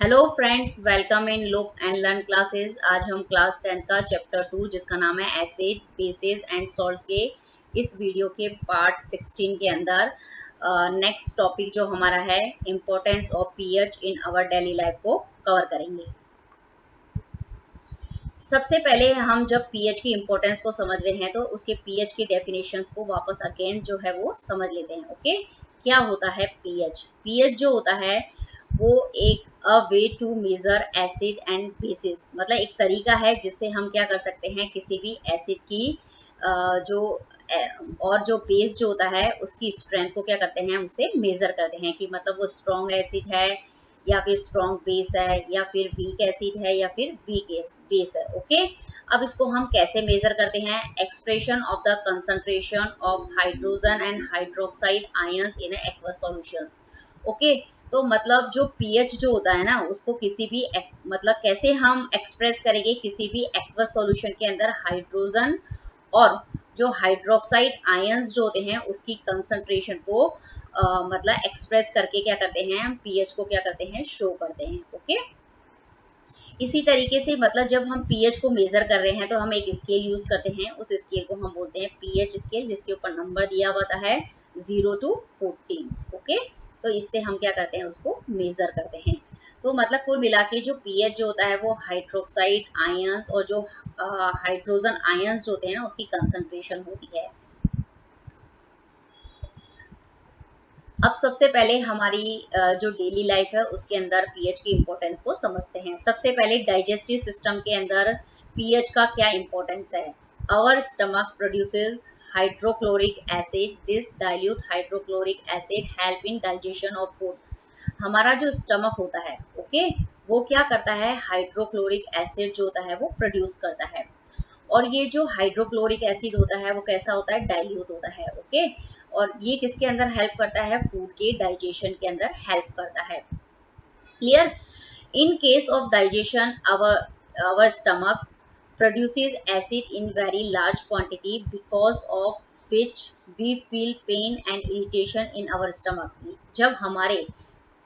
Hello friends, welcome in look and learn classes. आज हम class 10 का चैप्टर 2 जिसका नाम है एसिड बेसिस एंड सॉल्ट्स के इस वीडियो के पार्ट 16 के अंदर नेक्स्ट टॉपिक जो हमारा है importance of pH in our daily life को कवर करेंगे। सबसे पहले हम जब पीएच की इम्पोर्टेंस को समझ रहे हैं तो उसके पीएच की डेफिनेशंस को वापस अगेन जो है वो समझ लेते हैं। ओके, क्या होता है पीएच? पीएच जो होता है वो एक a way to measure acid and bases, मतलब एक तरीका है जिससे हम क्या कर सकते हैं किसी भी एसिड की जो और जो बेस जो होता है उसकी स्ट्रेंथ को क्या करते हैं उसे मेजर करते हैं कि मतलब वो स्ट्रॉन्ग एसिड है या फिर स्ट्रॉन्ग बेस है या फिर वीक एसिड है या फिर वीक बेस है। ओके, अब इसको हम कैसे मेजर करते हैं? Expression of the concentration of hydrogen and hydroxide ions in aqueous solutions. Okay, तो मतलब जो पीएच जो होता है ना उसको किसी भी मतलब कैसे हम एक्सप्रेस करेंगे किसी भी एक्वस सॉल्यूशन के अंदर हाइड्रोजन और जो हाइड्रोक्साइड आयंस जो होते हैं उसकी कंसंट्रेशन को मतलब एक्सप्रेस करके क्या करते हैं हम पीएच को क्या करते हैं शो करते हैं। ओके, इसी तरीके से मतलब जब हम पीएच को मेजर कर रहे हैं तो हम एक स्केल यूज करते हैं, उस स्केल को हम बोलते हैं पीएच स्केल जिसके ऊपर नंबर दिया हुआ है 0 to 14। ओके, तो इससे हम क्या करते हैं उसको मेजर करते हैं। तो मतलब कुल मिला के जो पीएच जो होता है वो हाइड्रोक्साइड आयंस और जो हाइड्रोजन आयंस होते हैं ना उसकी कंसंट्रेशन होती है। अब सबसे पहले हमारी जो डेली लाइफ है उसके अंदर पीएच की इम्पोर्टेंस को समझते हैं। सबसे पहले डाइजेस्टिव सिस्टम के अंदर पीएच का क्या इम्पोर्टेंस है? Our stomach produces hydrochloric acid. This dilute hydrochloric acid help in digestion of food. हमारा जो स्टमक होता है ओके, वो क्या करता है हाइड्रोक्लोरिक एसिड जो होता है वो प्रोड्यूस करता है। और ये जो हाइड्रोक्लोरिक एसिड होता है वो कैसा होता है? डाइल्यूट होता है। ओके, और ये किसके अंदर हेल्प करता है? फूड के डाइजेशन के अंदर हेल्प करता है। Clear? In case of digestion our stomach produces acid in very large quantity because of which we feel pain and irritation in our stomach। जब हमारे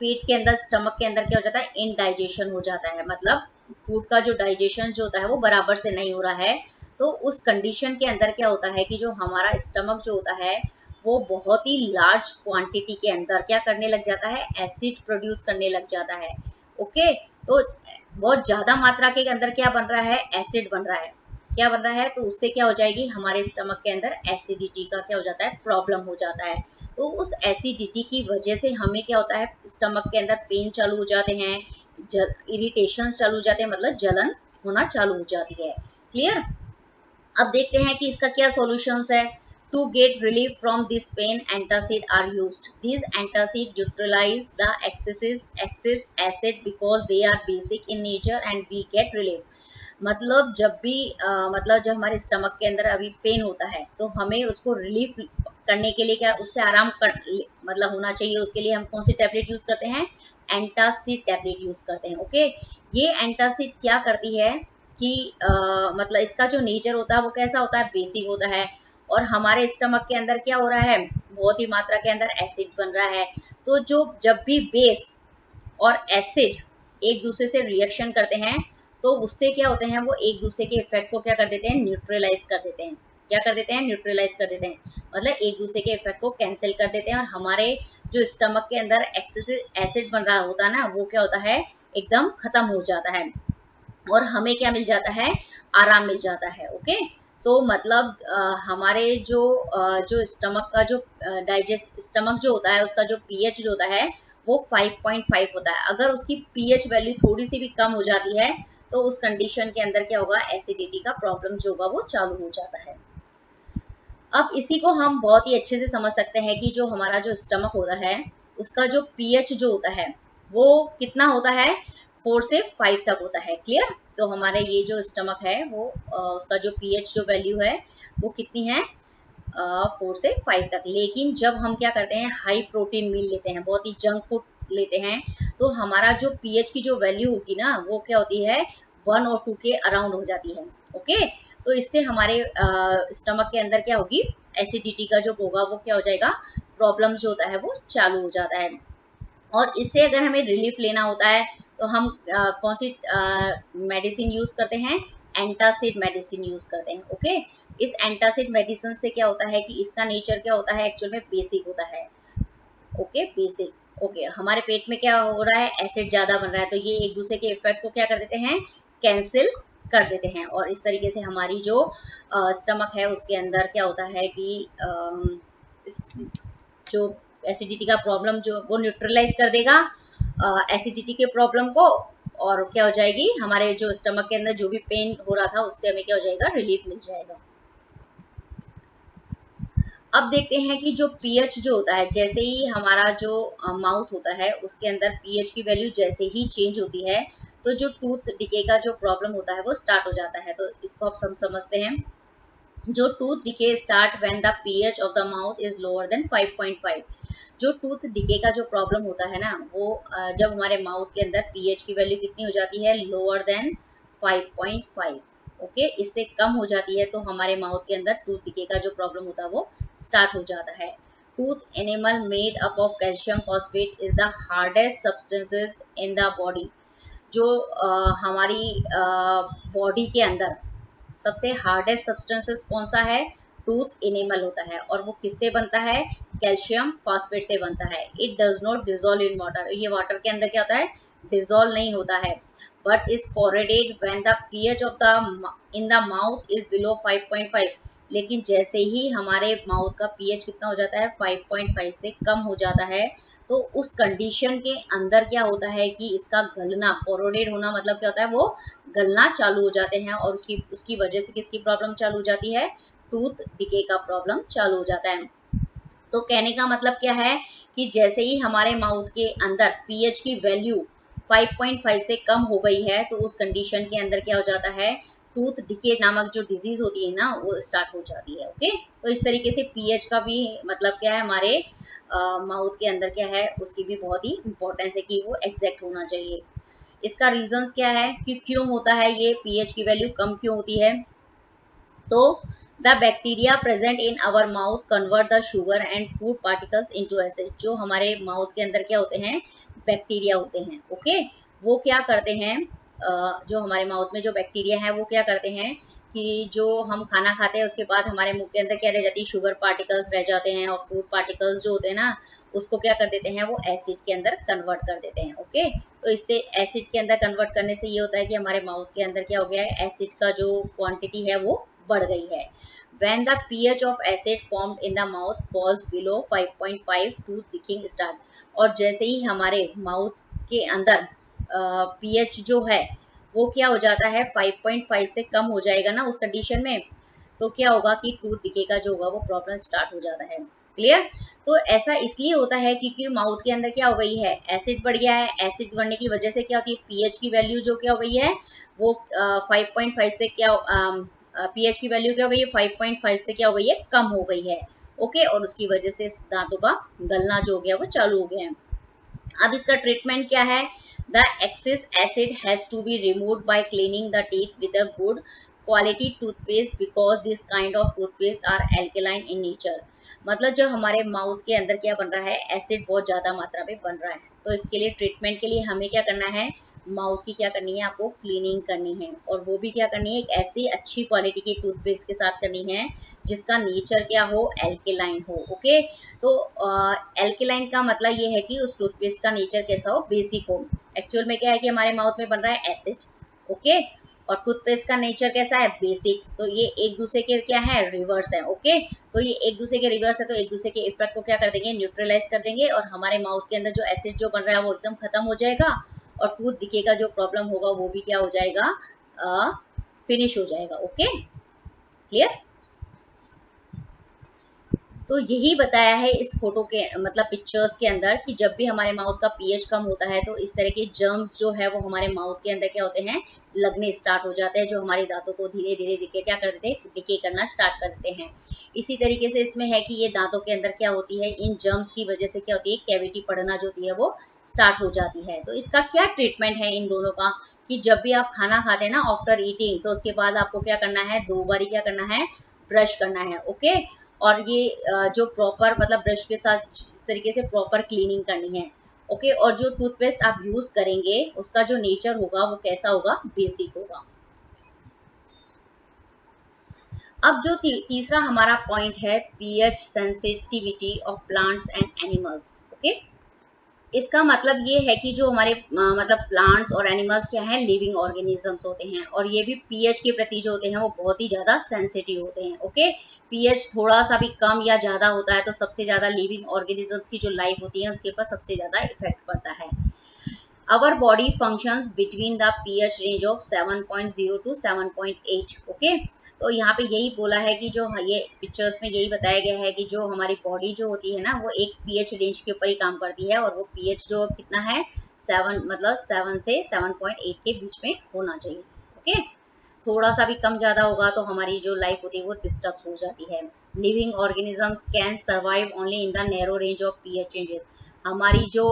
पेट के अंदर स्टमक के अंदर क्या हो जाता है? इनडाइजेशन हो जाता है, मतलब फूड का जो डाइजेशन जो होता है वो बराबर से नहीं हो रहा है। तो उस कंडीशन के अंदर क्या होता है कि जो हमारा स्टमक जो होता है वो बहुत ही लार्ज क्वांटिटी के अंदर क्या करने लग जाता है? एसिड प्रोड्यूस करने लग जाता है। ओके, तो बहुत ज्यादा मात्रा के अंदर क्या बन रहा है? एसिड बन रहा है। क्या बन रहा है? तो उससे क्या हो जाएगी हमारे स्टमक के अंदर एसिडिटी का क्या हो जाता है? प्रॉब्लम हो जाता है। तो उस एसिडिटी की वजह से हमें क्या होता है? स्टमक के अंदर पेन चालू हो जाते हैं, इरिटेशन चालू हो जाते हैं, मतलब जलन होना चालू हो जाती है। क्लियर? अब देखते हैं कि इसका क्या सॉल्यूशंस है। To get relief from this pain, antacid are used. These antacid neutralize the excess acid because they are basic in nature and we get relief। मतलब जब भी मतलब जब हमारे स्टमक के अंदर अभी पेन होता है तो हमें उसको रिलीफ करने के लिए क्या उससे आराम कर मतलब होना चाहिए, उसके लिए हम कौन सी टैबलेट यूज करते हैं? एंटासिड टैबलेट यूज करते हैं। ओके, ये एंटासिड क्या करती है कि मतलब इसका जो नेचर होता है वो कैसा होता है? बेसिक होता है। और हमारे स्टमक के अंदर क्या हो रहा है? बहुत ही मात्रा के अंदर एसिड बन रहा है। तो जो जब भी बेस और एसिड एक दूसरे से रिएक्शन करते हैं तो उससे क्या होते हैं? वो एक दूसरे के इफेक्ट को क्या कर देते हैं? न्यूट्रलाइज कर देते हैं। क्या कर देते हैं? न्यूट्रलाइज कर देते हैं, मतलब एक दूसरे के इफेक्ट को कैंसिल कर देते हैं और हमारे जो स्टमक के अंदर एक्सेसिव एसिड बन रहा होता है ना वो क्या होता है? एकदम खत्म हो जाता है और हमें क्या मिल जाता है? आराम मिल जाता है। ओके, तो मतलब हमारे जो स्टमक का जो डाइजेस्ट स्टमक जो होता है उसका जो पीएच जो होता है वो 5.5 होता है। अगर उसकी पीएच वैल्यू थोड़ी सी भी कम हो जाती है तो उस कंडीशन के अंदर क्या होगा? एसिडिटी का प्रॉब्लम जो होगा वो चालू हो जाता है। अब इसी को हम बहुत ही अच्छे से समझ सकते हैं कि जो हमारा जो स्टमक होता है उसका जो पीएच जो होता है वो कितना होता है? 4 से 5 तक होता है। क्लियर? तो हमारे ये जो स्टमक है वो उसका जो पीएच जो वैल्यू है वो कितनी है? 4 से 5 तक। लेकिन जब हम क्या करते हैं? हाई प्रोटीन मील लेते हैं, बहुत ही जंक फूड लेते हैं, तो हमारा जो पीएच की जो वैल्यू होगी ना वो क्या होती है? 1 और 2 के अराउंड हो जाती है। ओके, तो इससे हमारे स्टमक के अंदर क्या होगी? एसिडिटी का जो होगा वो क्या हो जाएगा? प्रॉब्लम जो होता है वो चालू हो जाता है। और इससे अगर हमें रिलीफ लेना होता है तो हम कौन सी मेडिसिन यूज करते हैं, एंटासिड मेडिसिन यूज करते हैं। ओके, इस एंटासिड मेडिसिन से क्या होता है कि इसका नेचर क्या होता है, एक्चुअल में बेसिक होता है। Okay, basic. ओके, हमारे पेट में क्या हो रहा है, एसिड ज्यादा बन रहा है, तो ये एक दूसरे के इफेक्ट को क्या कर देते हैं, कैंसिल कर देते हैं, और इस तरीके से हमारी जो स्टमक है उसके अंदर क्या होता है कि जो एसिडिटी का प्रॉब्लम जो वो न्यूट्रलाइज कर देगा एसिडिटी के प्रॉब्लम को, और क्या हो जाएगी, हमारे जो स्टमक के अंदर जो भी पेन हो रहा था उससे हमें क्या हो जाएगा, रिलीफ मिल जाएगा। अब देखते हैं कि जो पीएच जो होता है, जैसे ही हमारा जो माउथ होता है उसके अंदर पीएच की वैल्यू जैसे ही चेंज होती है, तो जो टूथ डिके का जो प्रॉब्लम होता है वो स्टार्ट हो जाता है। तो इसको आप समझते हैं, जो tooth decay start when the pH of the mouth is lower than 5.5। जो टूथ डिके का जो प्रॉब्लम होता है ना, वो जब हमारे माउथ के अंदर पीएच की वैल्यू कितनी हो जाती है, लोअर देन 5.5। ओके, इससे कम हो जाती है तो हमारे माउथ के अंदर टूथ डिके का जो प्रॉब्लम होता है वो स्टार्ट हो जाता है। Tooth animal made up of calcium phosphate is the hardest substances in the body. जो हमारी बॉडी के अंदर सबसे हार्डेस्ट सब्सटेंसेस कौन सा है, टूथ एनिमल होता है, और वो किससे बनता है, कैल्शियम फॉस्फेट से बनता है। It does not dissolve in water, ये वाटर के अंदर क्या होता है, डिसॉल्व नहीं होता है, but is corroded when the pH of the in the mouth is below 5.5। लेकिन जैसे ही हमारे माउथ का पीएच कितना हो जाता है, 5.5 से कम हो जाता है, तो उस कंडीशन के अंदर क्या होता है कि इसका गलना, कोरोडेड होना मतलब क्या होता है, वो गलना चालू हो जाते हैं, और उसकी वजह से किसकी प्रॉब्लम चालू हो जाती है, टूथ डिके का प्रॉब्लम चालू हो जाता है। तो कहने का मतलब क्या है कि जैसे ही हमारे माउथ के अंदर पीएच की वैल्यू 5.5 से कम हो गई है, तो उस कंडीशन के अंदर क्या हो जाता है, टूथ डिके नामक जो डिजीज होती है ना, वो स्टार्ट हो जाती है। ओके, तो इस तरीके से पीएच का भी मतलब क्या है, हमारे माउथ के अंदर क्या है उसकी भी बहुत ही इंपॉर्टेंस है कि वो एग्जैक्ट होना चाहिए। इसका रीजंस क्या है कि क्यों होता है, ये पीएच की वैल्यू कम क्यों होती है। तो the bacteria present in our mouth convert the sugar and food particles into acid. जो हमारे माउथ के अंदर क्या होते हैं, बैक्टीरिया होते हैं। ओके, वो क्या करते हैं, जो हमारे माउथ में जो बैक्टीरिया है वो क्या करते हैं कि जो हम खाना खाते हैं उसके बाद हमारे मुंह के अंदर क्या रह जाती है, शुगर पार्टिकल्स रह जाते हैं, और फूड पार्टिकल्स जो होते हैं ना, उसको क्या कर देते हैं, वो एसिड के अंदर कन्वर्ट कर देते हैं। ओके, तो इससे एसिड के अंदर कन्वर्ट करने से ये होता है कि हमारे माउथ के अंदर क्या हो गया है, एसिड का जो क्वांटिटी है वो बढ़ गई है। When the pH of acid formed in the mouth falls below 5.5 tooth decaying start। और जैसे ही हमारे माउथ के अंदर pH जो है वो क्या हो जाता है, 5.5 से कम हो जाएगा ना उस कंडीशन में, तो क्या होगा कि टूथ डिके का जो होगा वो प्रॉब्लम स्टार्ट हो जाता है। क्लियर। तो ऐसा इसलिए होता है क्योंकि माउथ के अंदर क्या हो गई है, एसिड बढ़ गया है। एसिड बढ़ने की वजह से क्या होती है, पीएच की वैल्यू जो क्या हो गई है, वो 5.5 से क्या पीएच की वैल्यू क्या हो गई है, 5.5 से क्या हो गई है, कम हो गई है। ओके, और उसकी वजह से दांतों का गलना जो हो गया वो चालू हो गया है। अब इसका ट्रीटमेंट क्या है, the excess acid has to be removed by cleaning the teeth with a good quality toothpaste because this kind of toothpaste are alkaline in nature. मतलब जब हमारे माउथ के अंदर क्या बन रहा है, एसिड बहुत ज्यादा मात्रा में बन रहा है, तो इसके लिए ट्रीटमेंट के लिए हमें क्या करना है, माउथ की क्या करनी है, आपको क्लीनिंग करनी है, और वो भी क्या करनी है, एक ऐसी अच्छी क्वालिटी की टूथपेस्ट के साथ करनी है जिसका नेचर क्या हो, एल्केलाइन हो। ओके, तो एल्केलाइन का मतलब ये है कि उस टूथपेस्ट का नेचर कैसा हो, बेसिक हो। एक्चुअल में क्या है कि हमारे माउथ में बन रहा है एसिड। ओके, और टूथपेस्ट का नेचर कैसा है, बेसिक। तो ये एक दूसरे के क्या है, रिवर्स है। ओके, तो ये एक दूसरे के रिवर्स है, तो एक दूसरे के इफेक्ट को क्या कर देंगे, न्यूट्रलाइज कर देंगे, और हमारे माउथ के अंदर जो एसिड जो बन रहा है वो एकदम खत्म हो जाएगा, और टूथ डिके का जो प्रॉब्लम होगा वो भी क्या हो जाएगा, फिनिश हो जाएगा। Okay, clear. तो यही बताया है इस फोटो के मतलब पिक्चर्स के अंदर कि जब भी हमारे माउथ का पीएच कम होता है तो इस तरह के जर्म्स जो है वो हमारे माउथ के अंदर क्या होते हैं, लगने स्टार्ट हो जाते हैं, जो हमारे दांतों को धीरे धीरे दिखे क्या कर देते हैं, डिके करना स्टार्ट कर देते हैं। इसी तरीके से इसमें है कि ये दांतों के अंदर क्या होती है, इन जर्म्स की वजह से क्या होती है, कैविटी पड़ना जो होती है वो स्टार्ट हो जाती है। तो इसका क्या ट्रीटमेंट है इन दोनों का, कि जब भी आप खाना खाते हैं ना आफ्टर ईटिंग, तो उसके बाद आपको क्या करना है, 2 बार क्या करना है, ब्रश करना है। ओके, और ये जो प्रॉपर मतलब ब्रश के साथ इस तरीके से प्रॉपर क्लीनिंग करनी है। ओके। और जो टूथपेस्ट आप यूज करेंगे उसका जो नेचर होगा वो कैसा होगा, बेसिक होगा। अब जो तीसरा हमारा पॉइंट है, pH sensitivity of plants and animals. Okay, इसका मतलब ये है कि जो हमारे मतलब प्लांट्स और एनिमल्स क्या है, लिविंग ऑर्गेनिजम्स होते हैं, और ये भी पीएच के प्रति जो होते हैं वो बहुत ही ज्यादा सेंसिटिव होते हैं। ओके, पीएच थोड़ा सा भी कम या ज्यादा होता है तो सबसे ज्यादा लिविंग ऑर्गेनिजम्स की जो लाइफ होती है उसके ऊपर सबसे ज्यादा इफेक्ट पड़ता है। Our body functions between the pH range of 7.0 to 7.8। Okay, तो यहाँ पे यही बोला है कि जो ये पिक्चर्स में यही बताया गया है कि जो हमारी बॉडी जो होती है ना वो एक पीएच रेंज के ऊपर ही काम करती है, और वो पीएच जो कितना है 7, मतलब 7 से 7.8 के बीच में होना चाहिए। ओके, थोड़ा सा भी कम ज्यादा होगा तो हमारी जो लाइफ होती है वो डिस्टर्ब हो जाती है। Living organisms can survive only in the narrow range of pH changes. हमारी जो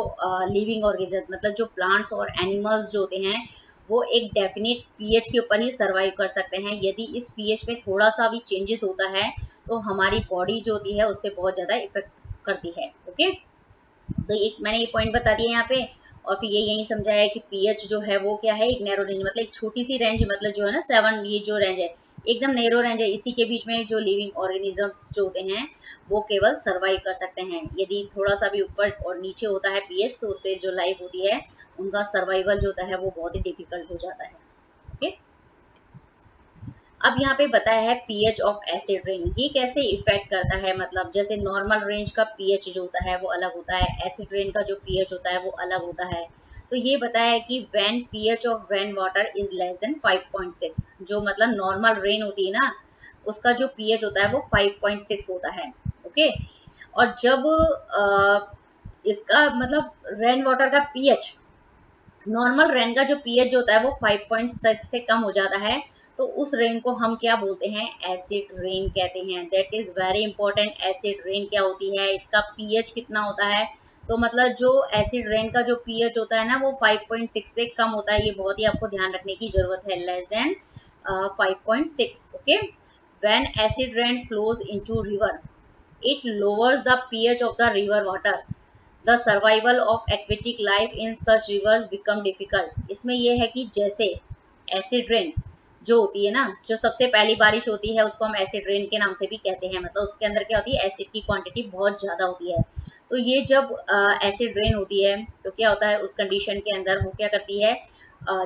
लिविंग ऑर्गेनिज्म मतलब जो प्लांट्स और एनिमल्स जो होते हैं वो एक डेफिनेट पीएच के ऊपर ही सरवाइव कर सकते हैं। यदि इस पीएच में थोड़ा सा भी चेंजेस होता है तो हमारी बॉडी जो होती है उससे बहुत ज्यादा इफेक्ट करती है। ओके, तो एक मैंने ये पॉइंट बता दिया यहाँ पे, और फिर ये यही समझाया कि पीएच जो है वो क्या है, एक नैरो रेंज, मतलब एक छोटी सी रेंज, मतलब जो है ना 7, ये जो रेंज है एकदम नैरो रेंज है, इसी के बीच में जो लिविंग ऑर्गेनिजम्स जो होते हैं वो केवल सरवाइव कर सकते हैं। यदि थोड़ा सा भी ऊपर और नीचे होता है पीएच तो उससे जो लाइफ होती है उनका सर्वाइवल जो होता है वो बहुत ही डिफिकल्ट हो जाता है। ओके, अब यहाँ पे बताया है पीएच ऑफ एसिड रेन, ये कैसे इफेक्ट करता है। मतलब जैसे नॉर्मल रेंज का पीएच जो होता है वो अलग होता है, एसिड रेन का जो पीएच होता है वो अलग होता है। तो ये बताया है कि when pH of rain water is less than 5.6, जो मतलब नॉर्मल रेन होती है ना उसका जो पीएच होता है वो 5.6 होता है। ओके, और जब इसका मतलब रेन वाटर का पीएच, नॉर्मल रेन का जो पीएच जो होता है वो 5.6 से कम हो जाता है तो उस रेन को हम क्या बोलते हैं, एसिड रेन कहते हैं। That is very important. Acid rain क्या होती है, इसका पीएच कितना होता है, तो मतलब जो एसिड रेन का जो पीएच होता है ना वो 5.6 से कम होता है। ये बहुत ही आपको ध्यान रखने की जरूरत है, less than 5.6। Okay, when acid rain flows into river it lowers the pH of the river water, the survival of aquatic life in such rivers become difficult। इसमें यह है कि जैसे एसिड रेन जो होती है ना, जो सबसे पहली बारिश होती है उसको हम एसिड रेन के नाम से भी कहते हैं, मतलब उसके अंदर क्या होती है, एसिड की क्वांटिटी बहुत ज्यादा होती है। तो ये जब एसिड रेन होती है तो क्या होता है, उस कंडीशन के अंदर वो क्या करती है,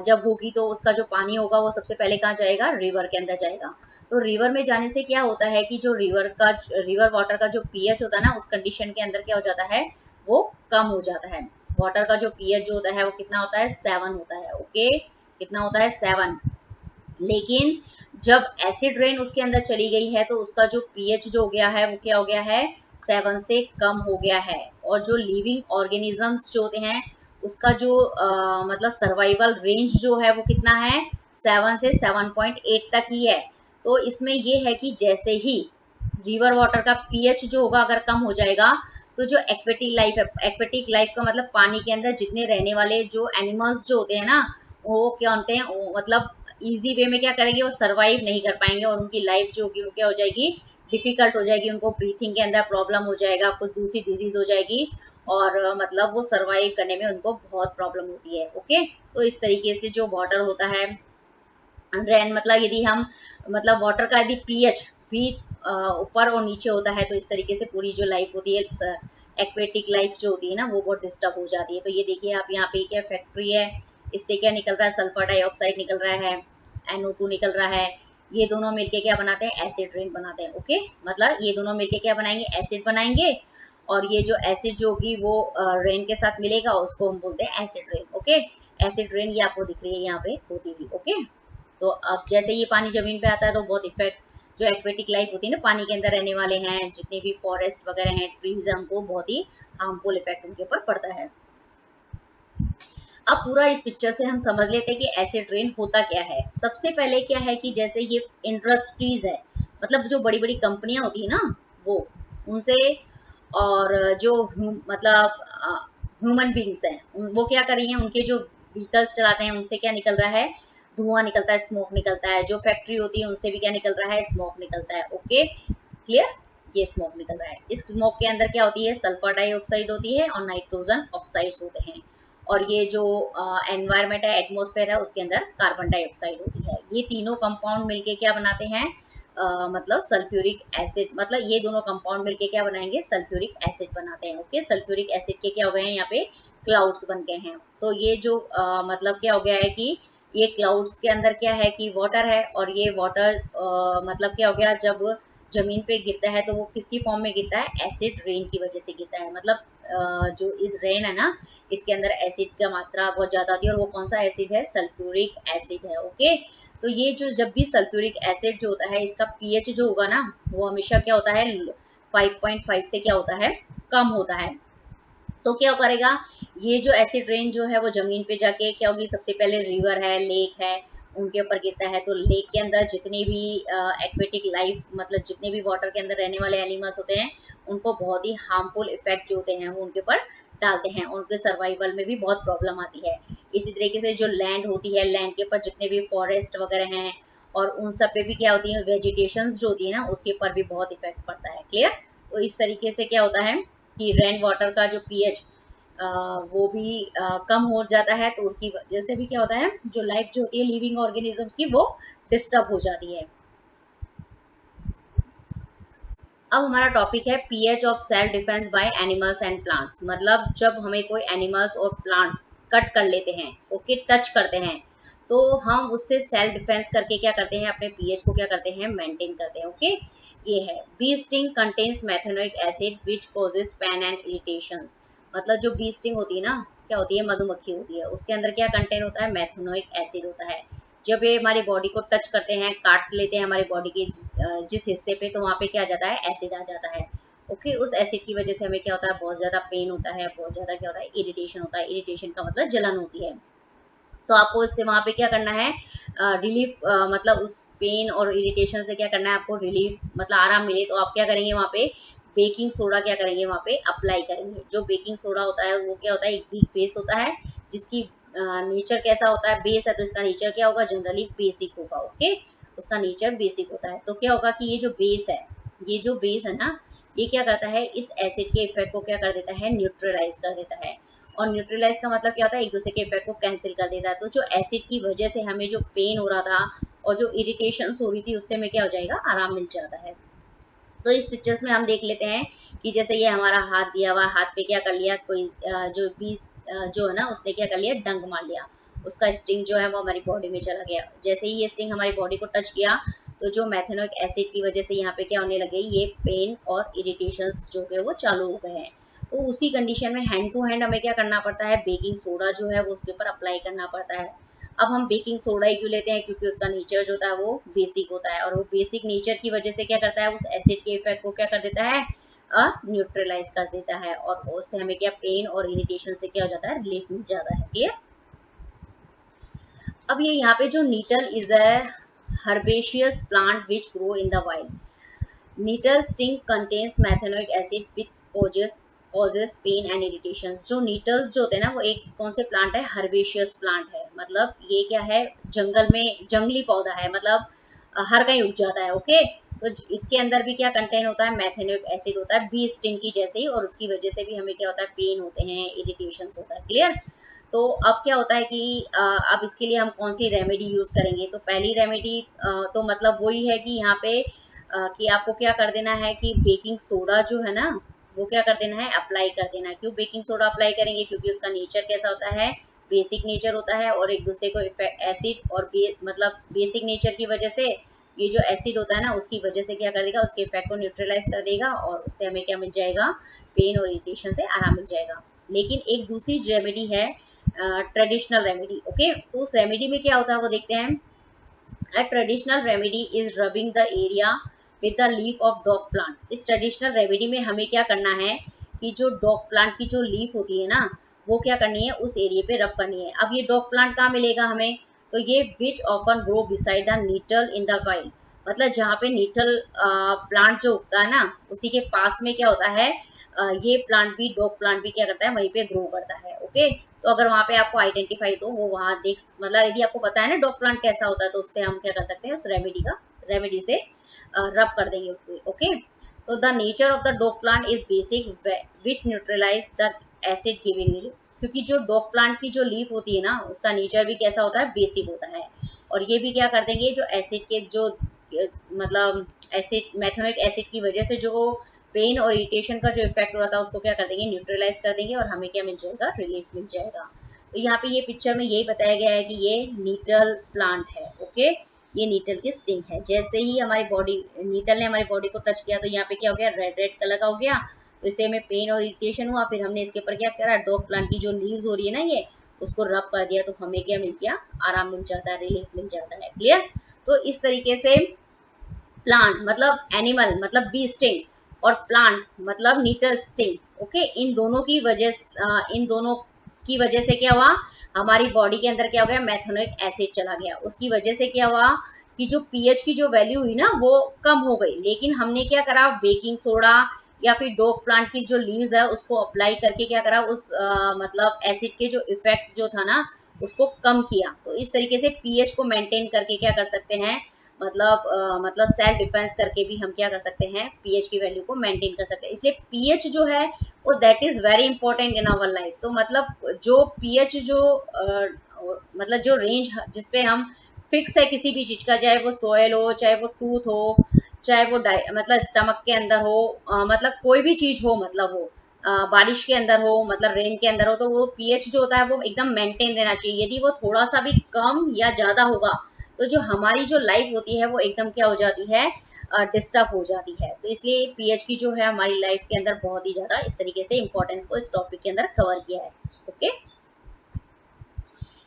जब होगी तो उसका जो पानी होगा वो सबसे पहले कहाँ जाएगा, रिवर के अंदर जाएगा। तो रिवर में जाने से क्या होता है कि जो रिवर वाटर का जो पीएच होता है ना उस कंडीशन के अंदर क्या हो जाता है, वो कम हो जाता है। वाटर का जो पीएच जो होता है वो कितना होता है, 7 होता है। ओके, कितना होता है, 7। लेकिन जब एसिड रेन उसके अंदर चली गई है तो उसका जो पीएच जो हो गया है वो क्या हो गया है, 7 से कम हो गया है। और जो लिविंग ऑर्गेनिजम्स जो होते हैं उसका जो मतलब सर्वाइवल रेंज जो है वो कितना है, 7 से 7.8 तक ही है। तो इसमें ये है कि जैसे ही रिवर वाटर का पीएच जो होगा अगर कम हो जाएगा तो जो एक्वेटिक लाइफ है, एक्वेटिक लाइफ का मतलब पानी के अंदर जितने रहने वाले जो एनिमल्स जो होते हैं ना वो क्या होते हैं, मतलब इजी वे में क्या करेंगे, वो सरवाइव नहीं कर पाएंगे और उनकी लाइफ जो होगी वो क्या हो जाएगी, डिफिकल्ट हो जाएगी। उनको ब्रीथिंग के अंदर प्रॉब्लम हो जाएगा, कुछ दूसरी डिजीज हो जाएगी, और मतलब वो सरवाइव करने में उनको बहुत प्रॉब्लम होती है। ओके, तो इस तरीके से जो वाटर होता है रेन, मतलब यदि हम मतलब वाटर का यदि पीएच भी ऊपर और नीचे होता है तो इस तरीके से पूरी जो लाइफ होती है, एक्वेटिक लाइफ जो होती है ना वो बहुत डिस्टर्ब हो जाती है। तो ये देखिए आप यहाँ पे क्या फैक्ट्री है, इससे क्या निकल रहा है, सल्फर डाइऑक्साइड निकल रहा है, NO2 निकल रहा है, ये दोनों मिलके क्या बनाते हैं, एसिड रेन बनाते हैं। ओके, मतलब ये दोनों मिलके क्या बनाएंगे, एसिड बनाएंगे, और ये जो एसिड जो होगी वो रेन के साथ मिलेगा उसको हम बोलते हैं acid rain. Okay, acid rain ये आपको दिख रही है यहाँ पे होती हुई। ओके, तो अब जैसे ये पानी जमीन पे आता है तो बहुत इफेक्ट, जो एक्वेटिक लाइफ होती है ना पानी के अंदर रहने वाले हैं जितने भी फॉरेस्ट वगैरह हैं, ट्रीज हैं, उनको बहुत ही हार्मफुल इफेक्ट उनके ऊपर पड़ता है। अब पूरा इस पिक्चर से हम समझ लेते हैं कि एसिड रेन होता क्या है। सबसे पहले क्या है कि जैसे ये इंडस्ट्रीज है, मतलब जो बड़ी बड़ी कंपनियां होती है ना वो, उनसे, और जो मतलब ह्यूमन बींग्स हैं वो क्या कर रही हैं, उनके जो व्हीकल्स चलाते हैं उनसे क्या निकल रहा है, धुआं निकलता है, स्मोक निकलता है। जो फैक्ट्री होती है उनसे भी क्या निकल रहा है, स्मोक निकलता है। ओके, क्लियर, ये स्मोक निकल रहा है। इस स्मोक के अंदर क्या होती है, सल्फर डाइऑक्साइड होती है और नाइट्रोजन ऑक्साइड्स होते हैं। और ये जो एनवायरमेंट है, एटमॉस्फेयर है, उसके अंदर कार्बन डाइऑक्साइड होती है। ये तीनों कंपाउंड मिलके क्या बनाते हैं, मतलब सल्फ्यूरिक एसिड। मतलब ये दोनों कंपाउंड मिलके क्या बनाएंगे, सल्फ्यूरिक एसिड बनाते हैं। ओके, सल्फ्यूरिक एसिड के क्या हो गए हैं, यहाँ पे क्लाउड्स बन गए हैं। तो ये जो मतलब क्या हो गया है कि ये क्लाउड्स के अंदर क्या है कि वाटर है, और ये वाटर मतलब क्या हो गया, जब जमीन पे गिरता है तो वो किसकी फॉर्म में गिरता है, एसिड रेन की वजह से गिरता है। मतलब जो इस रेन है ना, इसके अंदर एसिड का मात्रा बहुत ज्यादा आती है, और वो कौन सा एसिड है, सल्फ्यूरिक एसिड है। ओके, तो ये जो जब भी सल्फ्यूरिक एसिड जो होता है, इसका पीएच जो होगा ना, वो हमेशा क्या होता है 5.5 से क्या होता है, कम होता है। तो क्या करेगा, ये जो एसिड रेन जो है वो जमीन पे जाके क्या होगी, सबसे पहले रिवर है, लेक है, उनके ऊपर गिरता है। तो लेक के अंदर जितने भी एक्वेटिक लाइफ, मतलब जितने भी वाटर के अंदर रहने वाले एनिमल्स होते हैं, उनको बहुत ही हार्मफुल इफेक्ट जो होते हैं वो उनके ऊपर डालते हैं, उनके सर्वाइवल में भी बहुत प्रॉब्लम आती है। इसी तरीके से जो लैंड होती है, लैंड के ऊपर जितने भी फॉरेस्ट वगैरह हैं, और उन सब पे भी क्या होती है, वेजिटेशंस जो होती है ना, उसके ऊपर भी बहुत इफेक्ट पड़ता है। क्लियर। तो इस तरीके से क्या होता है कि रेन वाटर का जो पीएच वो भी कम हो जाता है, तो उसकी वजह से भी क्या होता है, जो लाइफ जो होती है लिविंग ऑर्गेनिजम्स की, वो डिस्टर्ब हो जाती है। अब हमारा टॉपिक है pH of self defence by animals and plants. मतलब जब हमें कोई एनिमल्स और प्लांट्स कट कर लेते हैं, ओके, टच करते हैं, तो हम उससे सेल्फ डिफेंस करके क्या करते हैं, अपने पीएच को क्या करते हैं, मेंटेन करते हैं। ओके, ये है bee sting contains methanoic acid which causes pain and irritations. मतलब जो बी स्टिंग होती है ना, क्या होती है, मधुमक्खी होती है, उसके अंदर क्या कंटेंट होता है, मेथेनोइक एसिड होता है। जब ये हमारी बॉडी को टच करते हैं, काट लेते हैं हमारी बॉडी के जिस हिस्से पे, तो वहाँ पे क्या आ जाता है, एसिड आ जाता है। ओके, उस एसिड की वजह से हमें क्या होता है, बहुत ज्यादा पेन होता है, बहुत ज्यादा क्या होता है, इरिटेशन होता है। इरिटेशन का मतलब जलन होती है। तो आपको इससे वहाँ पे क्या करना है, रिलीफ, मतलब उस पेन और इरिटेशन से क्या करना है, आपको रिलीफ मतलब आराम मिले, तो आप क्या करेंगे, वहाँ पे बेकिंग सोडा क्या करेंगे, वहाँ पे अप्लाई करेंगे। जो बेकिंग सोडा होता है वो क्या होता है, एक वीक बेस होता है, जिसकी नेचर कैसा होता है, बेस है, तो इसका नेचर क्या होगा, जनरली बेसिक होगा। ओके, उसका नेचर बेसिक होता है। तो क्या होगा कि ये जो बेस है, ये जो बेस है ना, ये क्या करता है, इस एसिड के इफेक्ट को क्या कर देता है, न्यूट्रलाइज कर देता है। और न्यूट्रलाइज का मतलब क्या होता है, एक दूसरे के इफेक्ट को कैंसिल कर देता है। तो जो एसिड की वजह से हमें जो पेन हो रहा था और जो इरिटेशन हो रही थी, उससे हमें क्या हो जाएगा, आराम मिल जाता है। तो इस पिक्चर्स में हम देख लेते हैं कि जैसे ये हमारा हाथ दिया हुआ, हाथ पे क्या कर लिया, कोई जो बीस जो है ना, उसने क्या कर लिया, डंक मार लिया, उसका स्टिंग जो है वो हमारी बॉडी में चला गया। जैसे ही ये स्टिंग हमारी बॉडी को टच किया, तो जो मेथेनोइक एसिड की वजह से यहाँ पे क्या होने लगे, ये पेन और इरिटेशंस जो है वो चालू हो गए हैं। तो उसी कंडीशन में हैंड टू हैंड हमें क्या करना पड़ता है, बेकिंग सोडा जो है वो उसके ऊपर अप्लाई करना पड़ता है। अब हम बेकिंग सोडा ही क्यों लेते हैं, क्योंकि उसका नेचर जो होता है वो बेसिक होता है, और वो बेसिक नेचर की वजह से क्या करता है, उस एसिड के इफेक्ट को क्या कर देता है, न्यूट्रलाइज कर देता है, और उससे हमें क्या, पेन और इरिटेशन से क्या हो जाता है, रिलीफ मिल जाता है। क्लियर। अब ये यहाँ पे जो nettle is a herbaceous plant which grow in the wild. Nettle sting contains methanoic acid which causes pain and irritation. जो नीटल्स जो होते हैं ना, वो एक कौन से प्लांट है, हर्बेशियस प्लांट है। मतलब ये क्या है, जंगल में जंगली पौधा है, मतलब हर कहीं उग जाता है। ओके, तो इसके अंदर भी क्या कंटेंट होता है, मेथेनोइक एसिड होता है, बी स्टिंग की जैसे ही, और उसकी वजह से भी हमें क्या होता है, पेन होते हैं, इरिटेशन होता है। क्लियर। तो अब क्या होता है कि अब इसके लिए हम कौन सी रेमेडी यूज करेंगे। तो पहली रेमेडी तो मतलब वही है कि यहाँ पे कि आपको क्या कर देना है कि बेकिंग सोडा जो है ना, वो क्या कर देना है, अप्लाई कर देना है। क्यों बेकिंग सोडा अप्लाई करेंगे, क्योंकि उसका नेचर कैसा होता है, बेसिक नेचर होता है, और एक दूसरे को एसिड और मतलब बेसिक नेचर की वजह से ये जो एसिड होता है ना, उसकी वजह से क्या कर देगा, उसके इफेक्ट को न्यूट्रलाइज कर देगा, और उससे हमें क्या मिल जाएगा, पेन और इरिटेशन से आराम मिल जाएगा। लेकिन एक दूसरी रेमेडी है, ट्रेडिशनल रेमेडी। ओके, तो उस रेमेडी में क्या होता है वो देखते हैं। A traditional remedy is rubbing the area with the leaf of dog plant। इस ट्रेडिशनल रेमेडी में हमें क्या करना है कि जो डॉग प्लांट की जो लीफ होती है ना, वो क्या करनी है, उस एरिया पे रब करनी है। अब ये डॉग प्लांट कहाँ मिलेगा हमें, तो ये which often grow beside the nettle in the wild. मतलब जहाँ पे नीटल प्लांट जो उगता है ना, उसी के पास में क्या होता है, ये प्लांट भी, डॉग प्लांट भी क्या करता है, वहीं पे ग्रो करता है। ओके, तो अगर वहाँ पे आपको आइडेंटिफाई, तो वो वहाँ देख, मतलब यदि आपको पता है ना डॉग प्लांट कैसा होता है, तो उससे हम क्या कर सकते हैं, उस रेमेडी से रब कर देंगे उसको। ओके, तो the nature of the dock plant is basic which neutralise the acid giving leaf, क्योंकि जो डॉग प्लांट की जो लीफ होती है ना उसका नेचर भी कैसा होता है, बेसिक होता है। और ये भी क्या कर देंगे, जो एसिड के जो मतलब एसिड मेथनोइक एसिड की वजह से जो पेन और इरिटेशन का जो इफेक्ट हो रहा था उसको क्या कर देंगे, न्यूट्रलाइज कर देंगे और हमें क्या मिल जाएगा, रिलीफ मिल जाएगा। तो यहाँ पे ये पिक्चर में यही बताया गया है कि ये नीटल प्लांट है। ओके, ये नीटल की स्टिंग है। जैसे ही हमारी बॉडी, नीटल ने हमारी बॉडी को टच किया तो यहाँ पे क्या हो गया, रेड रेड कलर का हो गया, तो इससे हमें पेन और इरिटेशन हुआ। फिर हमने इसके ऊपर क्या करा, डॉग प्लांट की जो लीव्स हो रही है ना ये, उसको रब कर दिया, तो हमें क्या मिल गया, आराम मिल जाता है, रिलीफ मिल जाता है। क्लियर। तो इस तरीके से प्लांट मतलब एनिमल मतलब बी स्टिंग, और प्लांट मतलब नीटल स्टिंग। ओके, इन दोनों की वजह से क्या हुआ, हमारी बॉडी के अंदर क्या हो गया, मेथनोइक एसिड चला गया। उसकी वजह से क्या हुआ कि जो पीएच की जो वैल्यू हुई ना वो कम हो गई। लेकिन हमने क्या करा, बेकिंग सोडा या फिर डॉग प्लांट की जो लीव्स है उसको अप्लाई करके क्या करा, उस मतलब एसिड के जो इफेक्ट जो था ना उसको कम किया। तो इस तरीके से पीएच को मेंटेन करके क्या कर सकते हैं, मतलब सेल्फ डिफेंस करके भी हम क्या कर सकते हैं, पीएच की वैल्यू को मेंटेन कर सकते हैं। इसलिए पीएच जो है वो that is very important in our life. तो मतलब जो पीएच जो मतलब जो रेंज जिसपे हम फिक्स है किसी भी चीज का, चाहे वो सोयल हो, चाहे वो टूथ हो, चाहे वो मतलब स्टमक के अंदर हो, मतलब कोई भी चीज हो, मतलब वो बारिश के अंदर हो, मतलब रेन के अंदर हो, तो वो पीएच जो होता है वो एकदम मेंटेन रहना चाहिए। यदि वो थोड़ा सा भी कम या ज्यादा होगा तो जो हमारी जो लाइफ होती है वो एकदम क्या हो जाती है, डिस्टर्ब हो जाती है। तो इसलिए पीएच की जो है हमारी लाइफ के अंदर बहुत ही ज्यादा इस तरीके से इंपॉर्टेंस को इस टॉपिक के अंदर कवर किया है। ओके,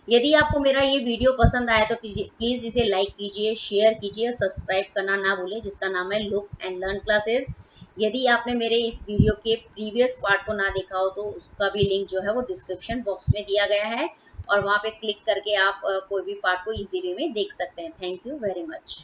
यदि आपको मेरा ये वीडियो पसंद आया तो प्लीज इसे लाइक कीजिए, शेयर कीजिए और सब्सक्राइब करना ना भूलें, जिसका नाम है लुक एंड लर्न क्लासेस। यदि आपने मेरे इस वीडियो के प्रीवियस पार्ट को ना देखा हो तो उसका भी लिंक जो है वो डिस्क्रिप्शन बॉक्स में दिया गया है, और वहां पे क्लिक करके आप कोई भी पार्ट को इजी वे में देख सकते हैं। Thank you very much.